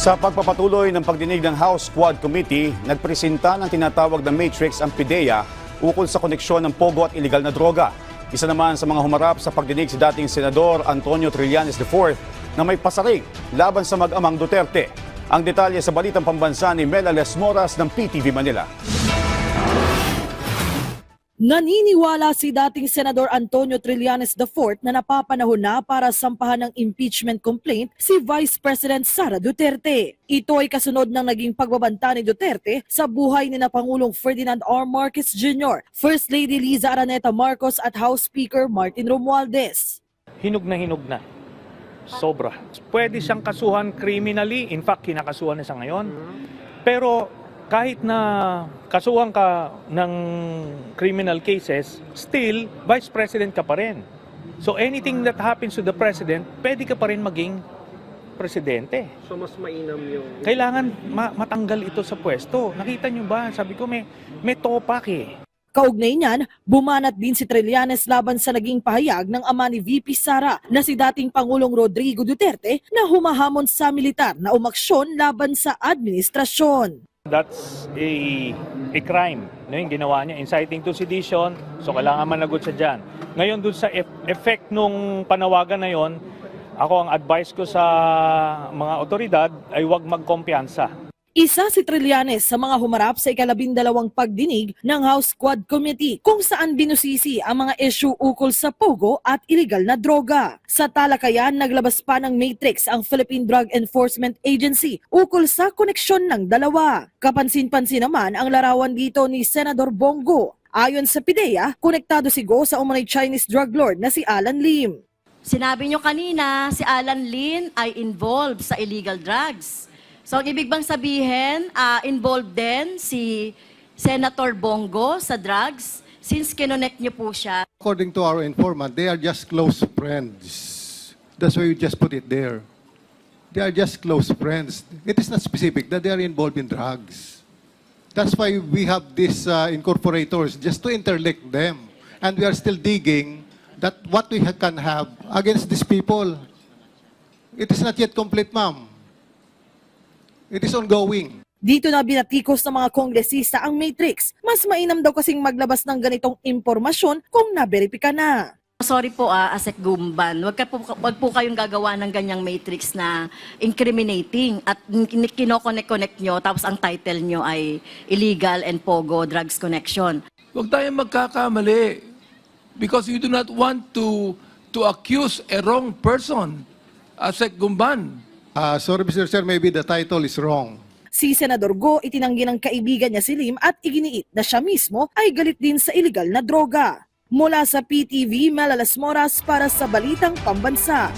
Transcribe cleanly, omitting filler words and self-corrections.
Sa pagpapatuloy ng pagdinig ng House Quad Committee, nagpresenta ng tinatawag na matrix ang PIDEA ukol sa koneksyon ng pogo at iligal na droga. Isa naman sa mga humarap sa pagdinig si dating Senador Antonio Trillanes IV na may pasarig laban sa mag-amang Duterte. Ang detalye sa balitang pambansa ni Mela Lesmoras ng PTV Manila. Naniniwala si dating Senador Antonio Trillanes IV na napapanahon na para sampahan ng impeachment complaint si Vice President Sara Duterte. Ito ay kasunod ng naging pagbabanta ni Duterte sa buhay ni na Pangulong Ferdinand R. Marcos Jr., First Lady Liza Araneta Marcos at House Speaker Martin Romualdez. Hinog na. Sobra. Pwede siyang kasuhan criminally. In fact, kinakasuhan na siya ngayon. Pero kahit na kasuhan ka ng criminal cases, still, Vice President ka pa rin. So anything that happens to the President, pwede ka pa rin maging Presidente. So mas mainam yung... Kailangan matanggal ito sa pwesto. Nakita nyo ba? Sabi ko, may topak eh. Kaugnay niyan, bumanat din si Trillanes laban sa naging pahayag ng ama ni VP Sara na si dating Pangulong Rodrigo Duterte na humahamon sa militar na umaksyon laban sa administrasyon. That's a crime, no, yung ginawa niya, inciting to sedition, so kailangan managot siya dyan. Ngayon dun sa effect nung panawagan na yon, ako ang advice ko sa mga otoridad ay huwag magkumpiyansa. Isa si Trillanes sa mga humarap sa ika-12 pagdinig ng House Quad Committee kung saan binusisi ang mga issue ukol sa pogo at iligal na droga. Sa talakayan, naglabas pa ng matrix ang Philippine Drug Enforcement Agency ukol sa koneksyon ng dalawa. Kapansin-pansin naman ang larawan dito ni Senador Bongo. Ayon sa PIDEA, konektado si Go sa umunay Chinese drug lord na si Alan Lim. Sinabi nyo kanina, si Alan Lim ay involved sa illegal drugs. So, ibig bang sabihin, involved din si Senator Bongo sa drugs since kinonect niyo po siya? According to our informant, they are just close friends. That's why we just put it there. They are just close friends. It is not specific that they are involved in drugs. That's why we have these incorporators, just to interlink them. And we are still digging that what we can have against these people. It is not yet complete, ma'am. It is ongoing. Dito na binatikos ng mga kongresista ang matrix. Mas mainam daw kasing maglabas ng ganitong impormasyon kung naberipika na. Sorry po, Asek Gumban. Wag po kayong gagawa ng ganyang matrix na incriminating at kinokonek-connect nyo tapos ang title nyo ay illegal and pogo drugs connection. Huwag tayong magkakamali because you do not want to accuse a wrong person, Asek Gumban. Sorry, Mr. Chair, maybe the title is wrong. Si Senador Go itinanggi ng kaibigan niya si Lim at iginiit na siya mismo ay galit din sa iligal na droga. Mula sa PTV, Mela Lesmoras para sa Balitang Pambansa.